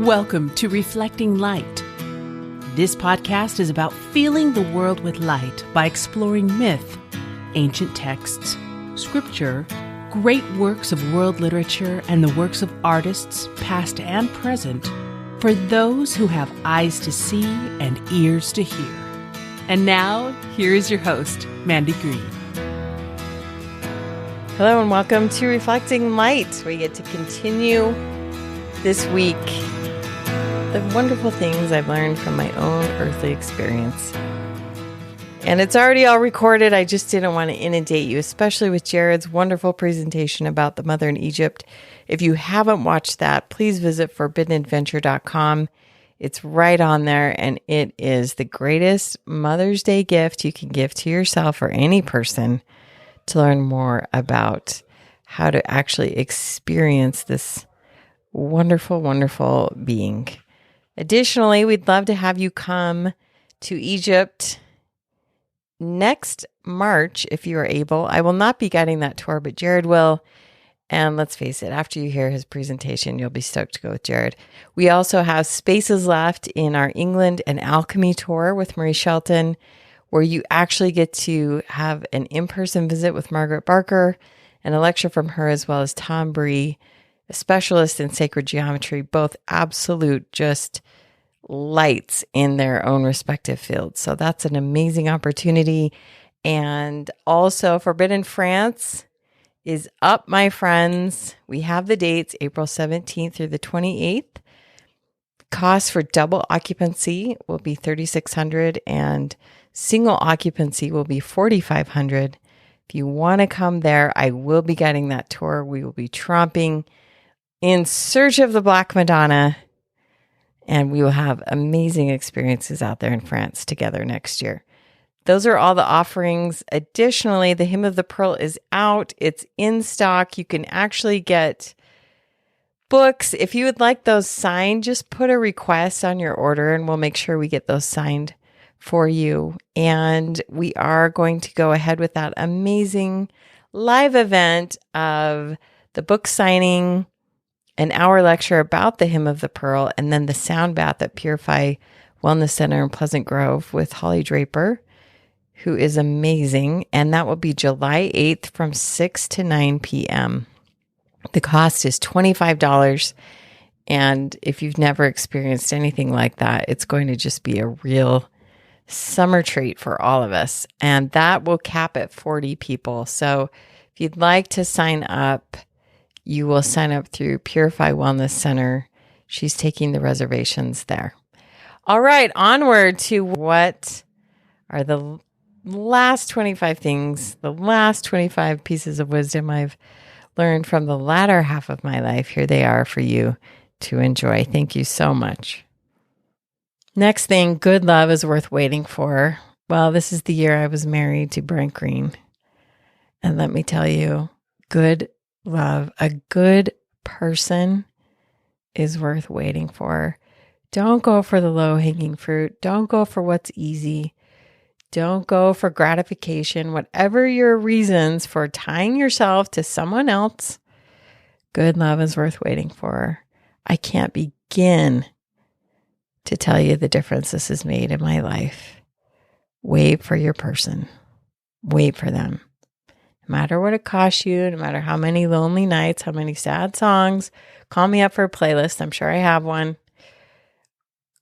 Welcome to Reflecting Light. This podcast is about filling the world with light by exploring myth, ancient texts, scripture, great works of world literature, and the works of artists, past and present, for those who have eyes to see and ears to hear. And now, here is your host, Mandy Green. Hello and welcome to Reflecting Light. We get to continue this week the wonderful things I've learned from my own earthly experience. And it's already all recorded. I just didn't want to inundate you, especially with Jared's wonderful presentation about the mother in Egypt. If you haven't watched that, please visit forbiddenadventure.com. It's right on there, and it is the greatest Mother's Day gift you can give to yourself or any person to learn more about how to actually experience this wonderful, wonderful being. Additionally, we'd love to have you come to Egypt next March if you are able. I will not be guiding that tour, but Jared will. And let's face it, after you hear his presentation, you'll be stoked to go with Jared. We also have spaces left in our England and Alchemy tour with Marie Shelton, where you actually get to have an in-person visit with Margaret Barker and a lecture from her, as well as Tom Bree, a specialist in sacred geometry, both absolute just lights in their own respective fields. So that's an amazing opportunity. And also Forbidden France is up, my friends. We have the dates, April 17th through the 28th. Cost for double occupancy will be $3,600 and single occupancy will be $4,500. If you want to come there, I will be guiding that tour. We will be tromping in search of the Black Madonna, and we will have amazing experiences out there in France together next year. Those are all the offerings. Additionally, the Hymn of the Pearl is out. It's in stock. You can actually get books. If you would like those signed, just put a request on your order and we'll make sure we get those signed for you. And we are going to go ahead with that amazing live event of the book signing, an hour lecture about the Hymn of the Pearl, and then the sound bath at Purify Wellness Center in Pleasant Grove with Holly Draper, who is amazing. And that will be July 8th from 6 to 9 p.m. The cost is $25. And if you've never experienced anything like that, it's going to just be a real summer treat for all of us. And that will cap at 40 people. So if you'd like to sign up, you will sign up through Purify Wellness Center. She's taking the reservations there. All right, onward to what are the last 25 things, the last 25 pieces of wisdom I've learned from the latter half of my life. Here they are for you to enjoy. Thank you so much. Next thing, good love is worth waiting for. Well, this is the year I was married to Brent Green. And let me tell you, good love, a good person is worth waiting for. Don't go for the low-hanging fruit. Don't go for what's easy. Don't go for gratification. Whatever your reasons for tying yourself to someone else, good love is worth waiting for. I can't begin to tell you the difference this has made in my life. Wait for your person. Wait for them. No matter what it costs you, no matter how many lonely nights, how many sad songs, call me up for a playlist. I'm sure I have one.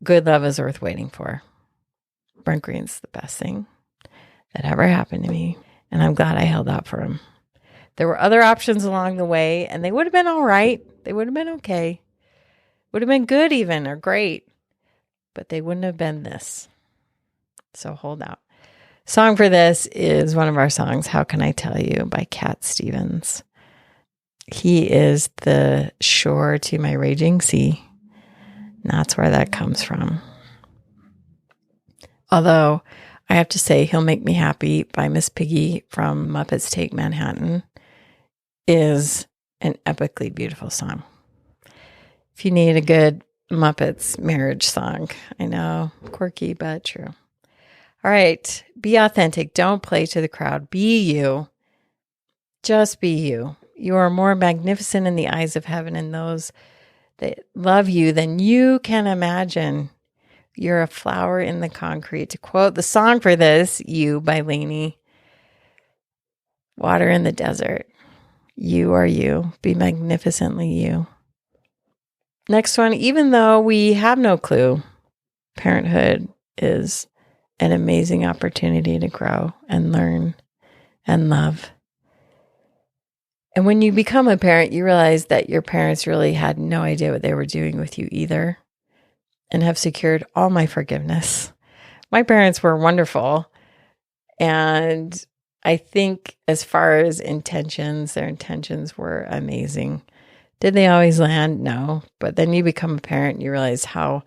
Good love is worth waiting for. Brent Green's the best thing that ever happened to me, and I'm glad I held out for him. There were other options along the way, and they would have been all right. They would have been okay. Would have been good even, or great, but they wouldn't have been this. So hold out. Song for this is one of our songs, How Can I Tell You, by Cat Stevens. He is the shore to my raging sea. And that's where that comes from. Although I have to say, He'll Make Me Happy by Miss Piggy from Muppets Take Manhattan is an epically beautiful song. If you need a good Muppets marriage song, I know, quirky, but true. All right, be authentic. Don't play to the crowd. Be you. Just be you. You are more magnificent in the eyes of heaven and those that love you, then you can imagine you're a flower in the concrete. To quote the song for this, You by Lainey, water in the desert. You are you. Be magnificently you. Next one, even though we have no clue, parenthood is an amazing opportunity to grow and learn and love. And when you become a parent, you realize that your parents really had no idea what they were doing with you either, and have secured all my forgiveness. My parents were wonderful. And I think as far as intentions, their intentions were amazing. Did they always land? No. But then you become a parent and you realize how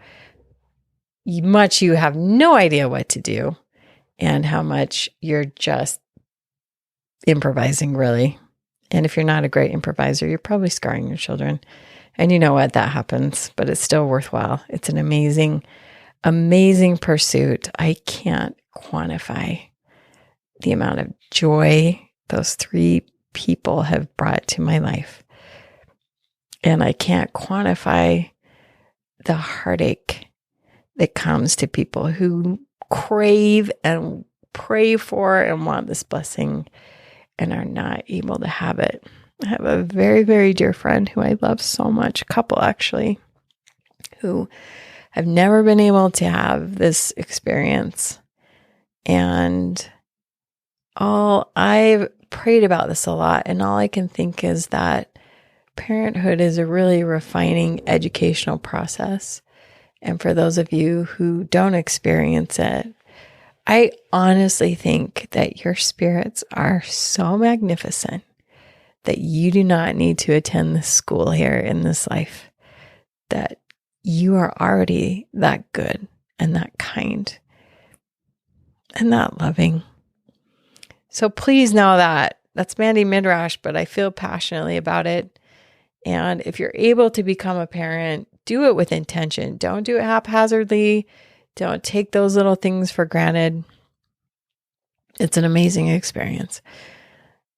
much you have no idea what to do and how much you're just improvising, really. And if you're not a great improviser, you're probably scarring your children. And you know what? That happens, but it's still worthwhile. It's an amazing, amazing pursuit. I can't quantify the amount of joy those 3 people have brought to my life. And I can't quantify the heartache that comes to people who crave and pray for and want this blessing and are not able to have it. I have a very, very dear friend who I love so much, a couple actually, who have never been able to have this experience. And I've prayed about this a lot, and all I can think is that parenthood is a really refining educational process. And for those of you who don't experience it, I honestly think that your spirits are so magnificent that you do not need to attend this school here in this life, that you are already that good and that kind and that loving. So please know that. That's Mandy Midrash, but I feel passionately about it. And if you're able to become a parent, do it with intention. Don't do it haphazardly. Don't take those little things for granted. It's an amazing experience.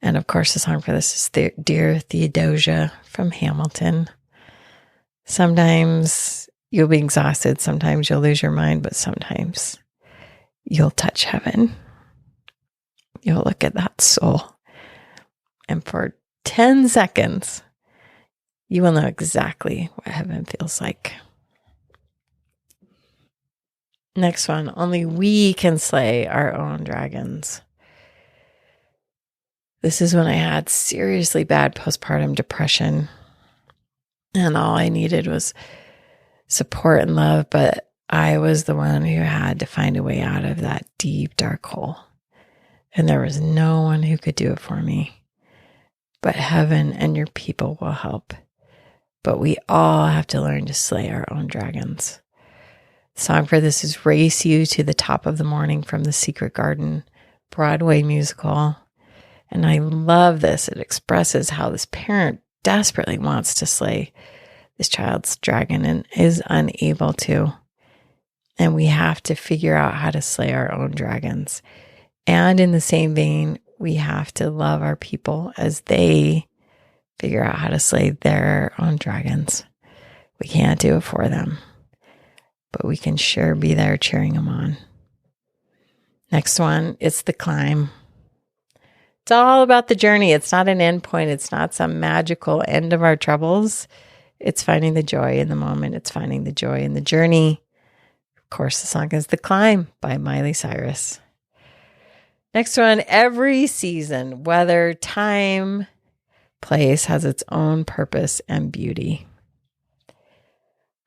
And of course, the song for this is Dear Theodosia from Hamilton. Sometimes you'll be exhausted. Sometimes you'll lose your mind, but sometimes you'll touch heaven. You'll look at that soul. And for 10 seconds, you will know exactly what heaven feels like. Next one, only we can slay our own dragons. This is when I had seriously bad postpartum depression, and all I needed was support and love, but I was the one who had to find a way out of that deep, dark hole, and there was no one who could do it for me. But heaven and your people will help. But we all have to learn to slay our own dragons. The song for this is Race You to the Top of the Morning from The Secret Garden Broadway musical. And I love this. It expresses how this parent desperately wants to slay this child's dragon and is unable to. And we have to figure out how to slay our own dragons. And in the same vein, we have to love our people as they figure out how to slay their own dragons. We can't do it for them, but we can sure be there cheering them on. Next one, it's the climb. It's all about the journey. It's not an end point. It's not some magical end of our troubles. It's finding the joy in the moment. It's finding the joy in the journey. Of course, the song is The Climb by Miley Cyrus. Next one, every season, weather, time, place has its own purpose and beauty.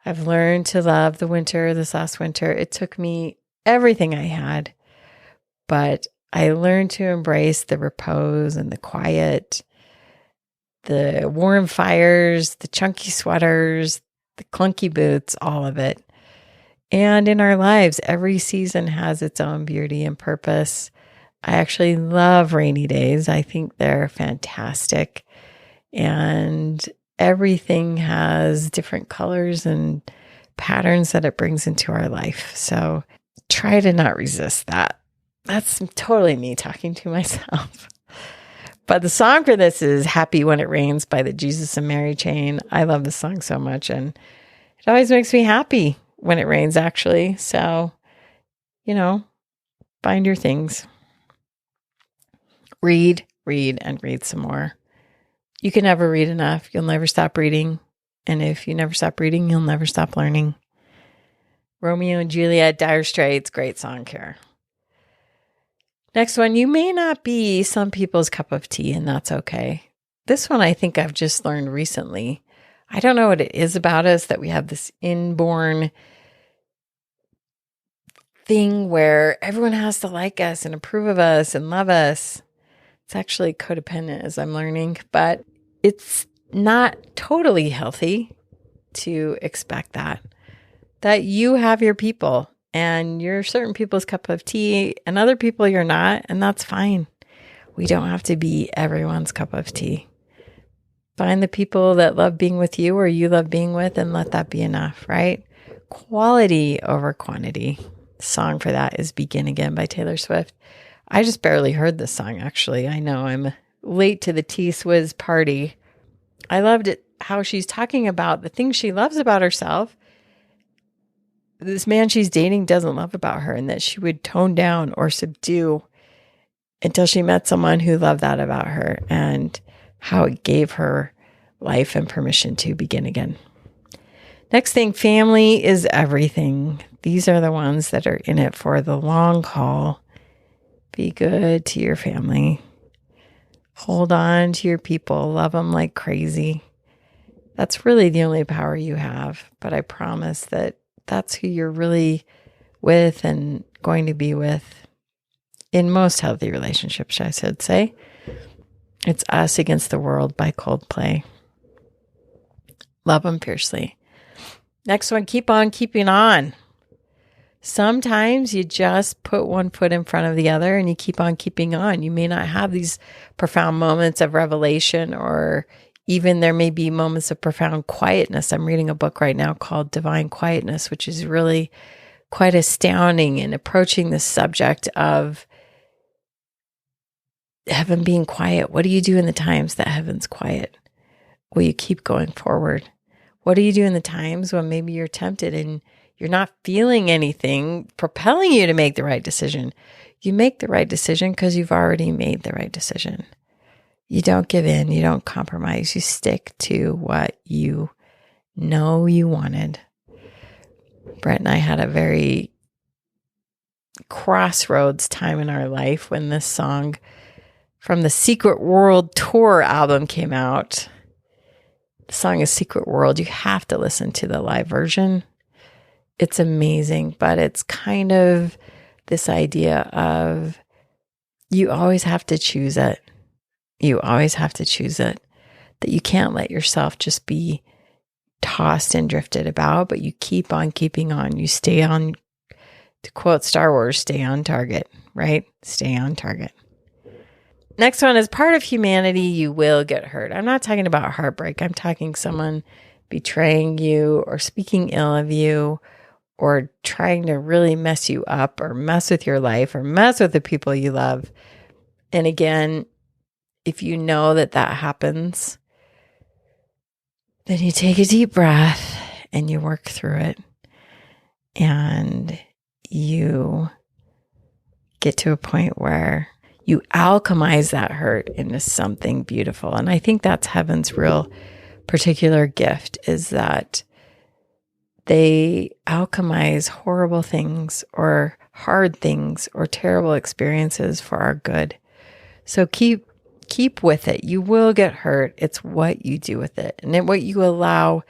I've learned to love the winter this last winter. It took me everything I had, but I learned to embrace the repose and the quiet, the warm fires, the chunky sweaters, the clunky boots, all of it. And in our lives, every season has its own beauty and purpose. I actually love rainy days. I think they're fantastic. And everything has different colors and patterns that it brings into our life. So try to not resist that. That's totally me talking to myself. But the song for this is Happy When It Rains by the Jesus and Mary Chain. I love this song so much, and it always makes me happy when it rains, actually. So, find your things. Read, and read some more. You can never read enough. You'll never stop reading. And if you never stop reading, you'll never stop learning. Romeo and Juliet, Dire Straits, great song here. Next one, you may not be some people's cup of tea, and that's okay. This one I think I've just learned recently. I don't know what it is about us that we have this inborn thing where everyone has to like us and approve of us and love us. It's actually codependent, as I'm learning, but it's not totally healthy to expect that you have your people and you're certain people's cup of tea and other people you're not, and that's fine. We don't have to be everyone's cup of tea. Find the people that love being with you or you love being with, and let that be enough, right? Quality over quantity. The song for that is Begin Again by Taylor Swift. I just barely heard this song, actually. I know I'm late to the T-Swizz party. I loved it, how she's talking about the things she loves about herself. This man she's dating doesn't love about her, and that she would tone down or subdue until she met someone who loved that about her, and how it gave her life and permission to begin again. Next thing, family is everything. These are the ones that are in it for the long haul. Be good to your family. Hold on to your people. Love them like crazy. That's really the only power you have. But I promise that that's who you're really with and going to be with in most healthy relationships, I should say. It's Us Against the World by Coldplay. Love them fiercely. Next one, keep on keeping on. Sometimes you just put one foot in front of the other and you keep on keeping on. You may not have these profound moments of revelation, or even there may be moments of profound quietness. I'm reading a book right now called Divine Quietness, which is really quite astounding in approaching the subject of heaven being quiet. What do you do in the times that heaven's quiet? Will you keep going forward? What do you do in the times when maybe you're tempted and you're not feeling anything propelling you to make the right decision? You make the right decision because you've already made the right decision. You don't give in. You don't compromise. You stick to what you know you wanted. Brett and I had a very crossroads time in our life when this song from the Secret World Tour album came out. The song is Secret World. You have to listen to the live version. It's amazing, but it's kind of this idea of you always have to choose it. You always have to choose it. That you can't let yourself just be tossed and drifted about, but you keep on keeping on. You stay on, to quote Star Wars, stay on target, right? Stay on target. Next one is part of humanity, you will get hurt. I'm not talking about heartbreak. I'm talking someone betraying you or speaking ill of you or trying to really mess you up or mess with your life or mess with the people you love. And again, if you know that that happens, then you take a deep breath and you work through it and you get to a point where you alchemize that hurt into something beautiful. And I think that's heaven's real particular gift, is that they alchemize horrible things or hard things or terrible experiences for our good. So keep with it. You will get hurt. It's what you do with it and what you allow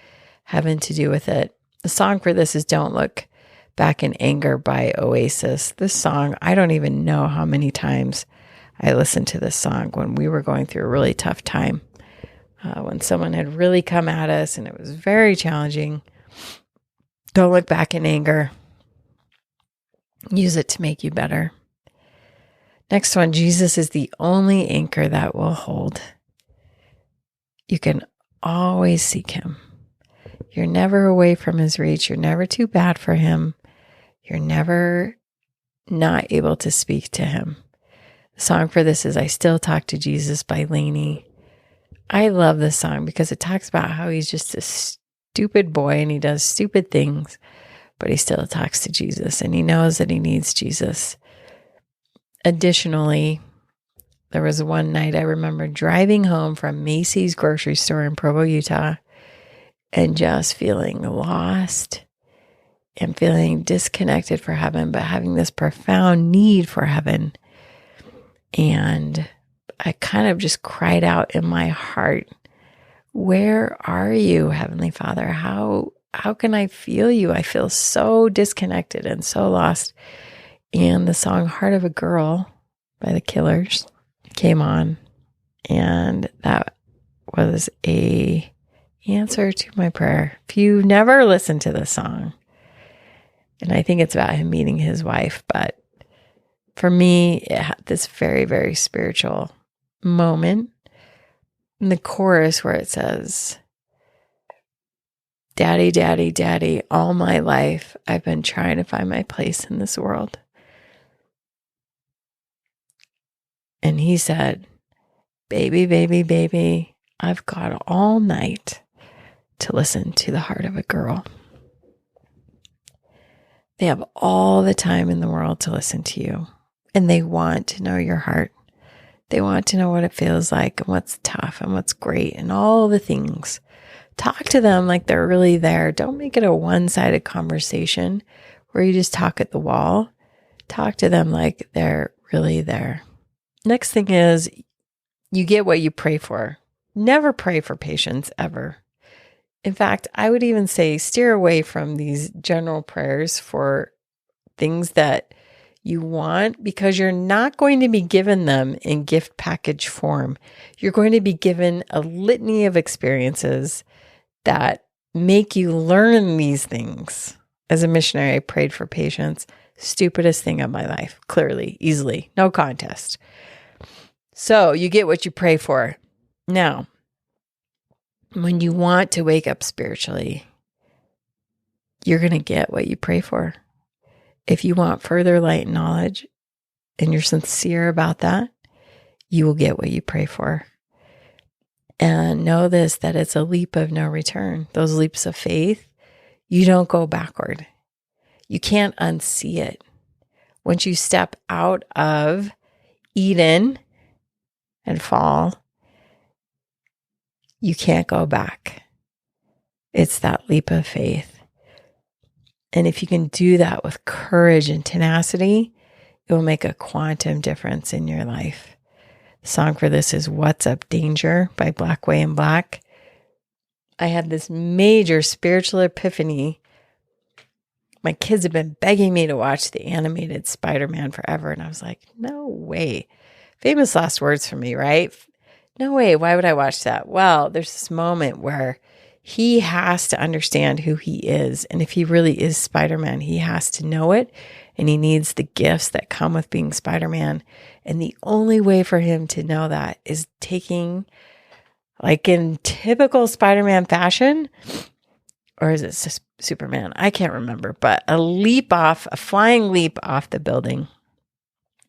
heaven to do with it. The song for this is Don't Look Back in Anger by Oasis. This song, I don't even know how many times I listened to this song when we were going through a really tough time, when someone had really come at us and it was very challenging. Don't look back in anger. Use it to make you better. Next one, Jesus is the only anchor that will hold. You can always seek him. You're never away from his reach. You're never too bad for him. You're never not able to speak to him. The song for this is I Still Talk to Jesus by Lainey. I love this song because it talks about how he's just a stupid boy and he does stupid things, but he still talks to Jesus and he knows that he needs Jesus. Additionally, there was one night I remember driving home from Macy's grocery store in Provo, Utah, and just feeling lost and feeling disconnected for heaven, but having this profound need for heaven. And I kind of just cried out in my heart, where are you, Heavenly Father? How can I feel you? I feel so disconnected and so lost. And the song Heart of a Girl by the Killers came on, and that was a answer to my prayer. If you've never listened to this song, and I think it's about him meeting his wife, but for me, it had this very, very spiritual moment in the chorus where it says, Daddy, Daddy, Daddy, all my life I've been trying to find my place in this world. And he said, baby, baby, baby, I've got all night to listen to the heart of a girl. They have all the time in the world to listen to you, and they want to know your heart. They want to know what it feels like and what's tough and what's great and all the things. Talk to them like they're really there. Don't make it a one-sided conversation where you just talk at the wall. Talk to them like they're really there. Next thing is, you get what you pray for. Never pray for patience, ever. In fact, I would even say steer away from these general prayers for things that you want, because you're not going to be given them in gift package form. You're going to be given a litany of experiences that make you learn these things. As a missionary, I prayed for patience. Stupidest thing of my life, clearly, easily, no contest. So you get what you pray for. Now, when you want to wake up spiritually, you're going to get what you pray for. If you want further light and knowledge, and you're sincere about that, you will get what you pray for. And know this, that it's a leap of no return. Those leaps of faith, you don't go backward. You can't unsee it. Once you step out of Eden and fall, you can't go back. It's that leap of faith. And if you can do that with courage and tenacity, it will make a quantum difference in your life. The song for this is What's Up Danger by Black Way and Black. I had this major spiritual epiphany. My kids have been begging me to watch the animated Spider-Man forever. And I was like, no way. Famous last words for me, right? No way. Why would I watch that? Well, there's this moment where he has to understand who he is. And if he really is Spider-Man, he has to know it. And he needs the gifts that come with being Spider-Man. And the only way for him to know that is taking, like in typical Spider-Man fashion, or is it Superman? I can't remember, but a flying leap off the building.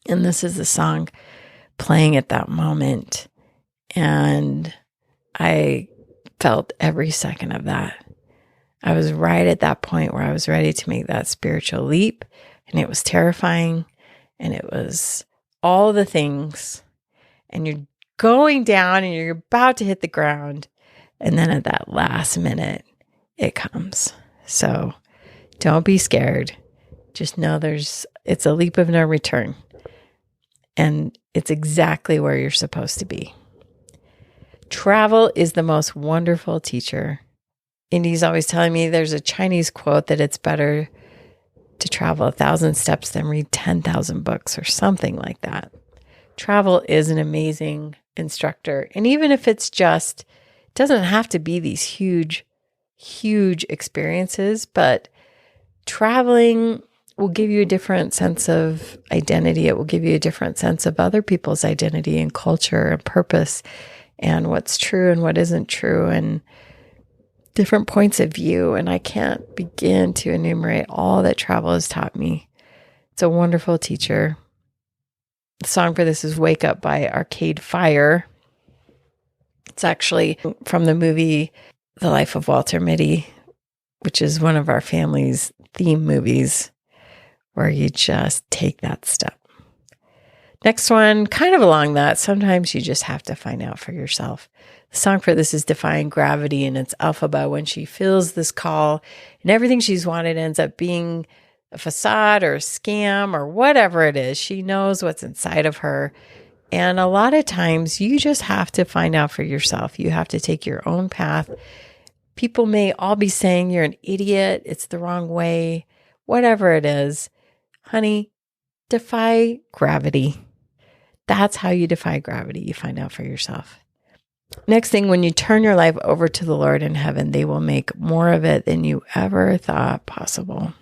And this is the song playing at that moment. And I felt every second of that. I was right at that point where I was ready to make that spiritual leap, and it was terrifying, and it was all the things, and you're going down and you're about to hit the ground, and then at that last minute, it comes. So don't be scared. Just know it's a leap of no return, and it's exactly where you're supposed to be. Travel is the most wonderful teacher. Indy's always telling me there's a Chinese quote that it's better to travel 1,000 steps than read 10,000 books or something like that. Travel is an amazing instructor. And even if it doesn't have to be these huge, huge experiences, but traveling will give you a different sense of identity. It will give you a different sense of other people's identity and culture and purpose, and what's true and what isn't true, and different points of view. And I can't begin to enumerate all that travel has taught me. It's a wonderful teacher. The song for this is Wake Up by Arcade Fire. It's actually from the movie The Life of Walter Mitty, which is one of our family's theme movies where you just take that step. Next one, kind of along that, sometimes you just have to find out for yourself. The song for this is Defying Gravity, and it's Elphaba when she feels this call and everything she's wanted ends up being a facade or a scam or whatever it is. She knows what's inside of her. And a lot of times you just have to find out for yourself. You have to take your own path. People may all be saying you're an idiot, it's the wrong way, whatever it is. Honey, defy gravity. That's how you defy gravity. You find out for yourself. Next thing, when you turn your life over to the Lord in heaven, they will make more of it than you ever thought possible.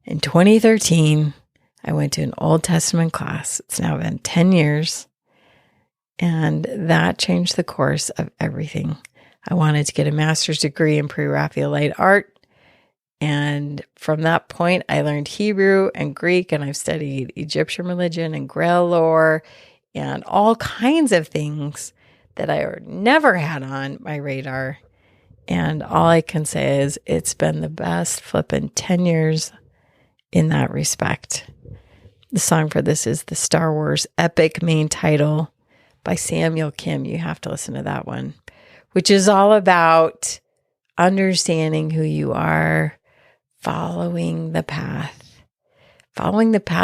In 2013, I went to an Old Testament class. It's now been 10 years, and that changed the course of everything. I wanted to get a master's degree in pre-Raphaelite art, and from that point, I learned Hebrew and Greek, and I've studied Egyptian religion and Grail lore and all kinds of things that I never had on my radar. And all I can say is it's been the best flippin' 10 years in that respect. The song for this is the Star Wars epic main title by Samuel Kim. You have to listen to that one, which is all about understanding who you are, following the path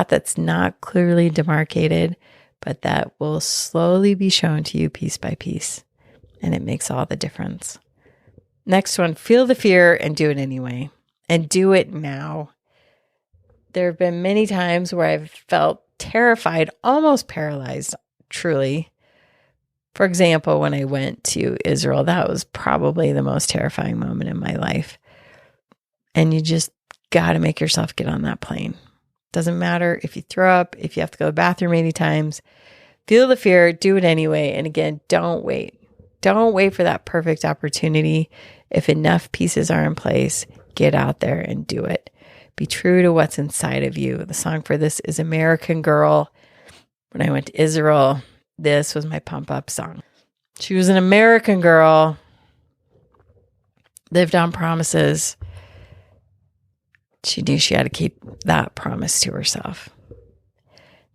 that's not clearly demarcated, but that will slowly be shown to you piece by piece. And it makes all the difference. Next one, feel the fear and do it anyway. And do it now. There have been many times where I've felt terrified, almost paralyzed, truly. For example, when I went to Israel, that was probably the most terrifying moment in my life. And you just got to make yourself get on that plane. Doesn't matter if you throw up, if you have to go to the bathroom 80 times. Feel the fear, do it anyway. And again, don't wait. Don't wait for that perfect opportunity. If enough pieces are in place, get out there and do it. Be true to what's inside of you. The song for this is American Girl. When I went to Israel, this was my pump up song. She was an American girl, lived on promises. She knew she had to keep that promise to herself.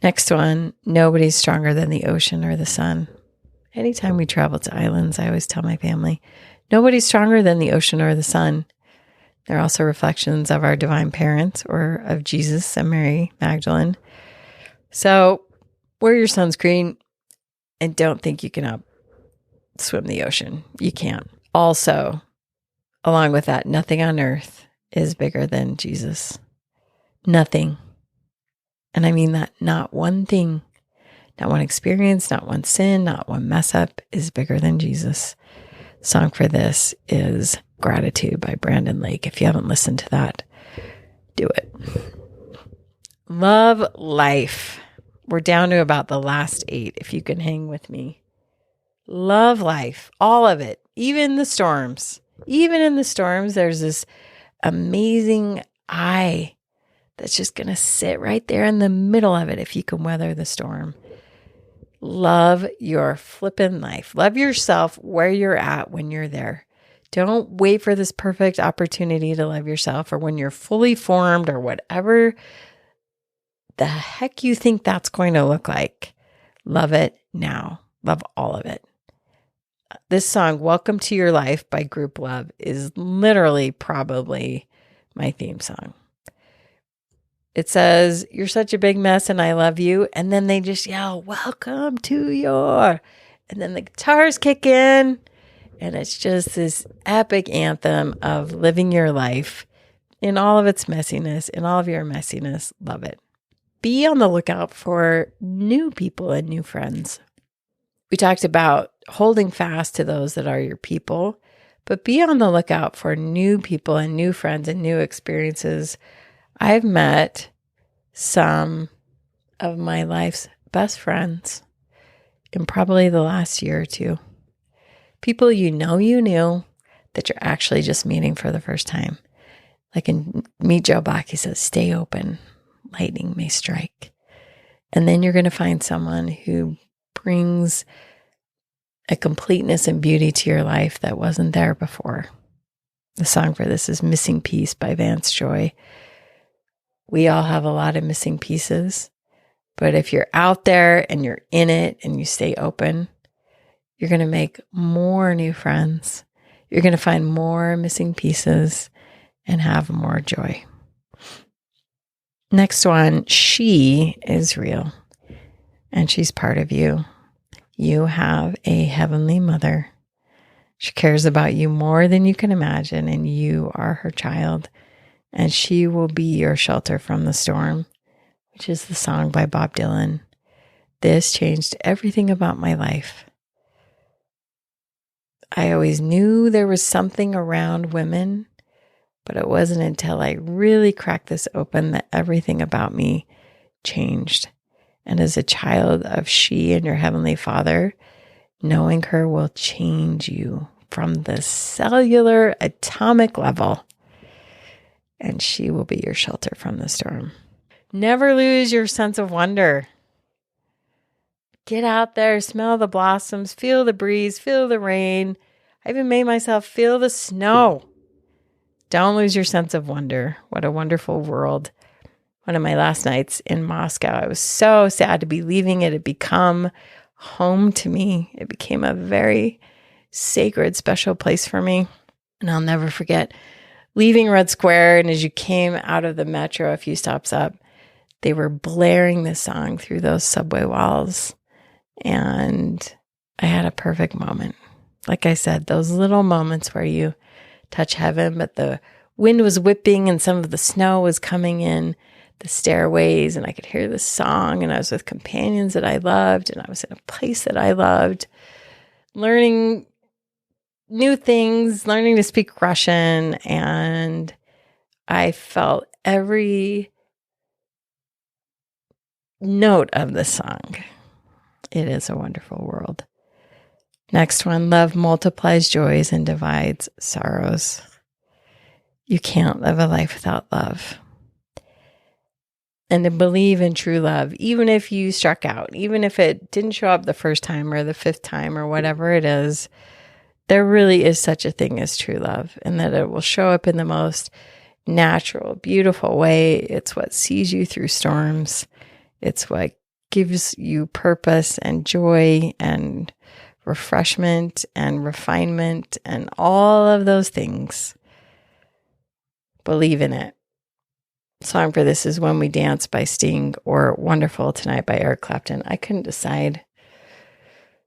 Next one, nobody's stronger than the ocean or the sun. Anytime we travel to islands, I always tell my family, nobody's stronger than the ocean or the sun. They're also reflections of our divine parents or of Jesus and Mary Magdalene. So wear your sunscreen and don't think you can swim the ocean. You can't. Also, along with that, nothing on earth is bigger than Jesus. Nothing. And I mean that not one thing, not one experience, not one sin, not one mess up is bigger than Jesus. The song for this is Gratitude by Brandon Lake. If you haven't listened to that, do it. Love life. We're down to about the last 8, if you can hang with me. Love life, all of it, even the storms. Even in the storms, there's this amazing eye that's just going to sit right there in the middle of it if you can weather the storm. Love your flippin' life. Love yourself where you're at when you're there. Don't wait for this perfect opportunity to love yourself or when you're fully formed or whatever the heck you think that's going to look like. Love it now. Love all of it. This song, Welcome to Your Life by Group Love, is literally probably my theme song. It says, you're such a big mess and I love you. And then they just yell, welcome to your, and then the guitars kick in. And it's just this epic anthem of living your life in all of its messiness, in all of your messiness. Love it. Be on the lookout for new people and new friends. We talked about holding fast to those that are your people, but be on the lookout for new people and new friends and new experiences. I've met some of my life's best friends in probably the last year or two. People you knew that you're actually just meeting for the first time. Like in Meet Joe Bach, he says, stay open, lightning may strike. And then you're going to find someone who brings a completeness and beauty to your life that wasn't there before. The song for this is Missing Piece by Vance Joy. We all have a lot of missing pieces, but if you're out there and you're in it and you stay open, you're going to make more new friends. You're going to find more missing pieces and have more joy. Next one, she is real and she's part of you. You have a heavenly mother. She cares about you more than you can imagine, and you are her child, and she will be your shelter from the storm, which is the song by Bob Dylan. This changed everything about my life. I always knew there was something around women, but it wasn't until I really cracked this open that everything about me changed. And as a child of she and your heavenly Father, knowing her will change you from the cellular atomic level, and she will be your shelter from the storm. Never lose your sense of wonder. Get out there, smell the blossoms, feel the breeze, feel the rain. I even made myself feel the snow. Don't lose your sense of wonder. What a wonderful world. One of my last nights in Moscow, I was so sad to be leaving it. It had become home to me. It became a very sacred, special place for me. And I'll never forget leaving Red Square. And as you came out of the metro a few stops up, they were blaring this song through those subway walls. And I had a perfect moment. Like I said, those little moments where you touch heaven, but the wind was whipping and some of the snow was coming in the stairways, and I could hear the song, and I was with companions that I loved, and I was in a place that I loved, learning new things, learning to speak Russian, and I felt every note of the song. It is a wonderful world. Next one, love multiplies joys and divides sorrows. You can't live a life without love. And to believe in true love, even if you struck out, even if it didn't show up the first time or the fifth time or whatever it is, there really is such a thing as true love, and that it will show up in the most natural, beautiful way. It's what sees you through storms. It's what gives you purpose and joy and refreshment and refinement and all of those things. Believe in it. Song for this is When We Dance by Sting or Wonderful Tonight by Eric Clapton. I couldn't decide.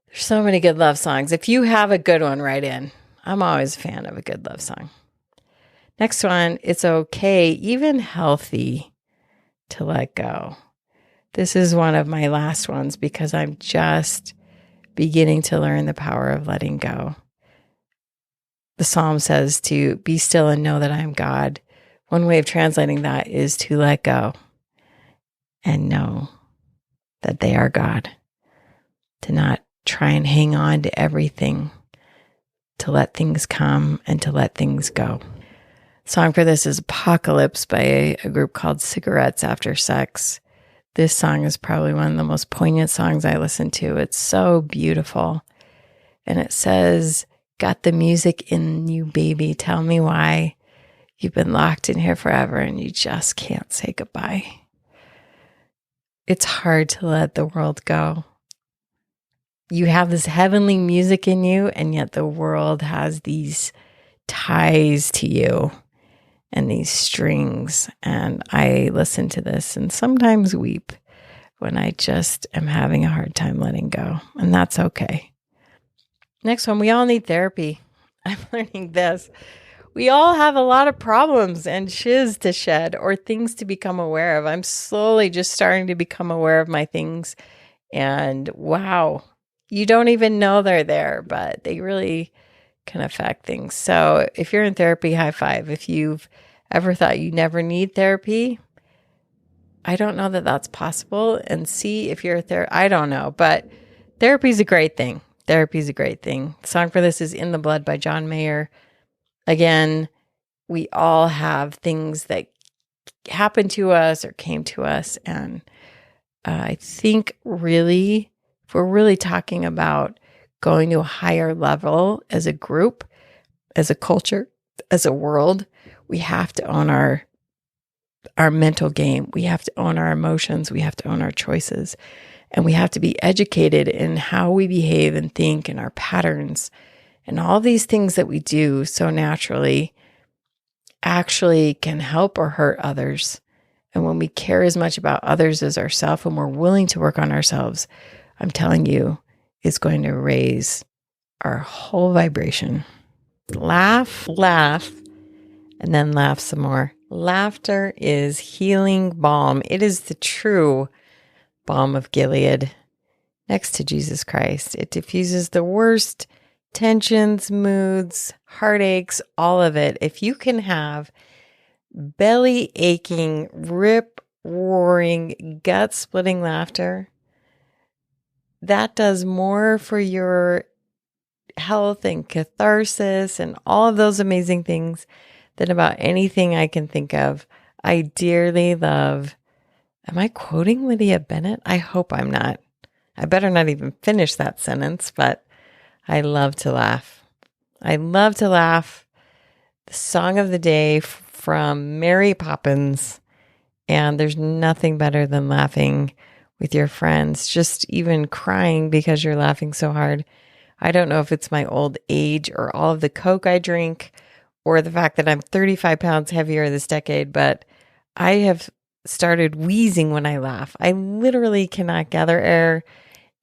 There's so many good love songs. If you have a good one, write in. I'm always a fan of a good love song. Next one, it's okay, even healthy, to let go. This is one of my last ones because I'm just beginning to learn the power of letting go. The psalm says to be still and know that I am God. One way of translating that is to let go and know that they are God. To not try and hang on to everything. To let things come and to let things go. Song for this is Apocalypse by a group called Cigarettes After Sex. This song is probably one of the most poignant songs I listen to. It's so beautiful. And it says, got the music in you, baby. Tell me why. You've been locked in here forever and you just can't say goodbye. It's hard to let the world go. You have this heavenly music in you, and yet the world has these ties to you and these strings. And I listen to this and sometimes weep when I just am having a hard time letting go. And that's okay. Next one, we all need therapy. I'm learning this. We all have a lot of problems and shiz to shed or things to become aware of. I'm slowly just starting to become aware of my things. And wow, you don't even know they're there, but they really can affect things. So if you're in therapy, high five. If you've ever thought you never need therapy, I don't know that that's possible. And see if you're a therapist. I don't know, but therapy is a great thing. Therapy is a great thing. The song for this is In the Blood by John Mayer. Again, we all have things that happened to us or came to us, and I think really, if we're really talking about going to a higher level as a group, as a culture, as a world, we have to own our mental game. We have to own our emotions. We have to own our choices. And we have to be educated in how we behave and think and our patterns and all these things that we do so naturally actually can help or hurt others. And when we care as much about others as ourselves and we're willing to work on ourselves, I'm telling you, it's going to raise our whole vibration. Laugh, and then laugh some more. Laughter is healing balm. It is the true balm of Gilead next to Jesus Christ. It diffuses the worst tensions, moods, heartaches, all of it. If you can have belly aching, rip roaring, gut splitting laughter, that does more for your health and catharsis and all of those amazing things than about anything I can think of. I dearly love. Am I quoting Lydia Bennett? I hope I'm not. I better not even finish that sentence, but I love to laugh. I love to laugh. The song of the day from Mary Poppins. And there's nothing better than laughing with your friends, just even crying because you're laughing so hard. I don't know if it's my old age or all of the Coke I drink or the fact that I'm 35 pounds heavier this decade, but I have started wheezing when I laugh. I literally cannot gather air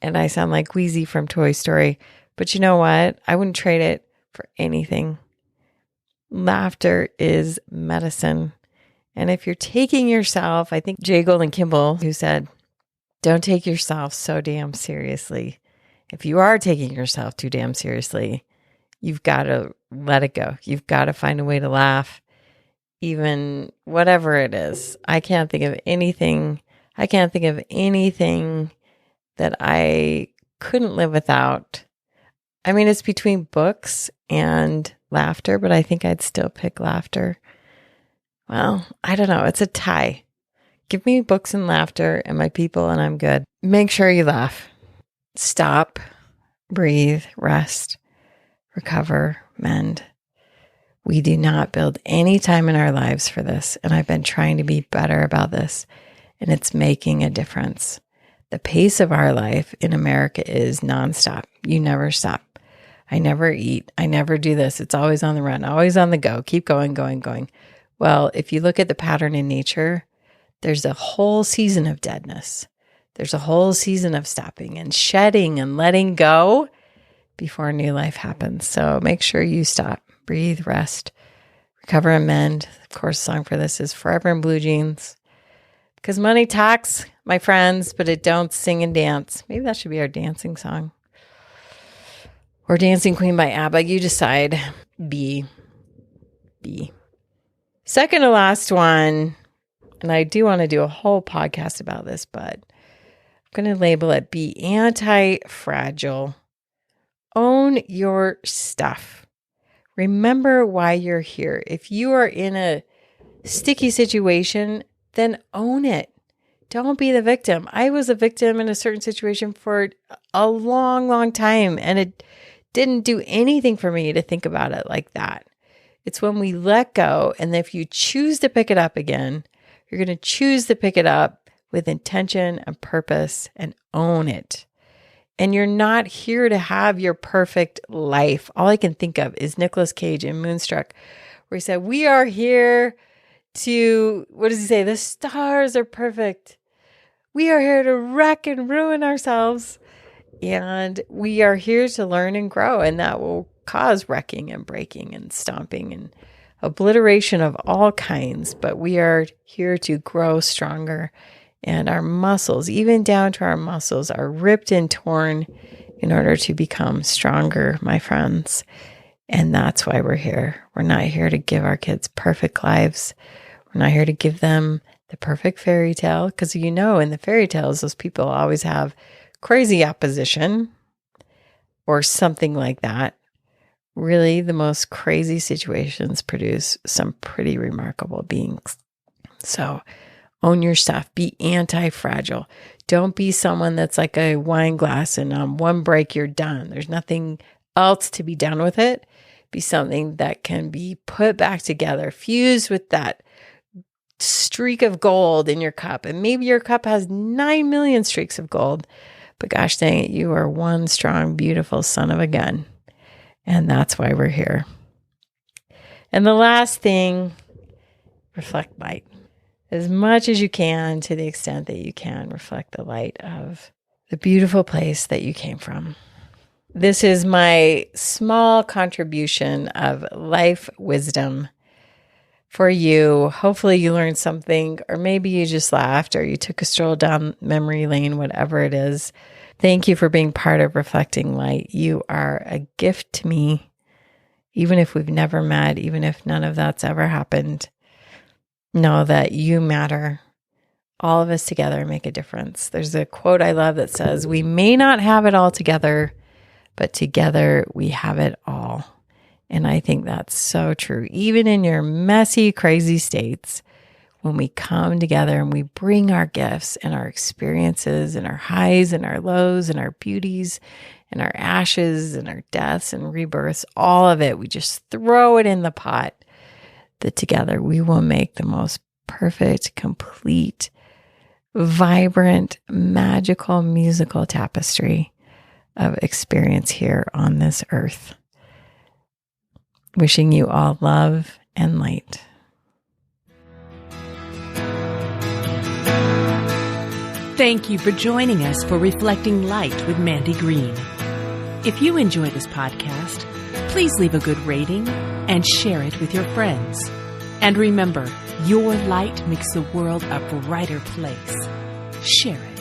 and I sound like Wheezy from Toy Story. But you know what? I wouldn't trade it for anything. Laughter is medicine. And if you're taking yourself, I think Jay Golden Kimball, who said, don't take yourself so damn seriously. If you are taking yourself too damn seriously, you've got to let it go. You've got to find a way to laugh, even whatever it is. I can't think of anything that I couldn't live without. I mean, it's between books and laughter, but I think I'd still pick laughter. Well, I don't know. It's a tie. Give me books and laughter and my people and I'm good. Make sure you laugh. Stop, breathe, rest, recover, mend. We do not build any time in our lives for this. And I've been trying to be better about this. And it's making a difference. The pace of our life in America is nonstop. You never stop. I never eat. I never do this. It's always on the run, always on the go. Keep going, going, going. Well, if you look at the pattern in nature, there's a whole season of deadness. There's a whole season of stopping and shedding and letting go before a new life happens. So make sure you stop, breathe, rest, recover, and mend. Of course, the song for this is Forever in Blue Jeans. Because money talks, my friends, but it don't sing and dance. Maybe that should be our dancing song. Or Dancing Queen by ABBA. You decide. B. Second to last one, and I do want to do a whole podcast about this, but I'm going to label it Be Antifragile. Own your stuff. Remember why you're here. If you are in a sticky situation, then own it. Don't be the victim. I was a victim in a certain situation for a long, long time, and it didn't do anything for me to think about it like that. It's when we let go, and if you choose to pick it up again, you're going to choose to pick it up with intention and purpose and own it. And you're not here to have your perfect life. All I can think of is Nicolas Cage in Moonstruck, where he said, we are here to, what does he say? The stars are perfect. We are here to wreck and ruin ourselves. And we are here to learn and grow. And that will cause wrecking and breaking and stomping and obliteration of all kinds. But we are here to grow stronger. And our muscles, even down to our muscles, are ripped and torn in order to become stronger, my friends. And that's why we're here. We're not here to give our kids perfect lives. We're not here to give them the perfect fairy tale. Because in the fairy tales, those people always have crazy opposition or something like that. Really, the most crazy situations produce some pretty remarkable beings. So Own your stuff. Be anti-fragile. Don't be someone that's like a wine glass and on one break you're done. There's nothing else to be done with it. Be something that can be put back together, fused with that streak of gold in your cup. And maybe your cup has 9 million streaks of gold, but gosh dang it, you are one strong, beautiful son of a gun. And that's why we're here. And the last thing, reflect light. As much as you can, to the extent that you can, reflect the light of the beautiful place that you came from. This is my small contribution of life wisdom for you. Hopefully you learned something, or maybe you just laughed, or you took a stroll down memory lane, whatever it is. Thank you for being part of Reflecting Light. You are a gift to me, even if we've never met, even if none of that's ever happened. Know that you matter. All of us together make a difference. There's a quote I love that says, "We may not have it all together, but together we have it all." And I think that's so true. Even in your messy, crazy states, when we come together and we bring our gifts and our experiences and our highs and our lows and our beauties and our ashes and our deaths and rebirths, all of it, we just throw it in the pot, that together we will make the most perfect, complete, vibrant, magical, musical tapestry of experience here on this earth. Wishing you all love and light. Thank you for joining us for Reflecting Light with Mandy Green. If you enjoy this podcast, please leave a good rating and share it with your friends. And remember, your light makes the world a brighter place. Share it.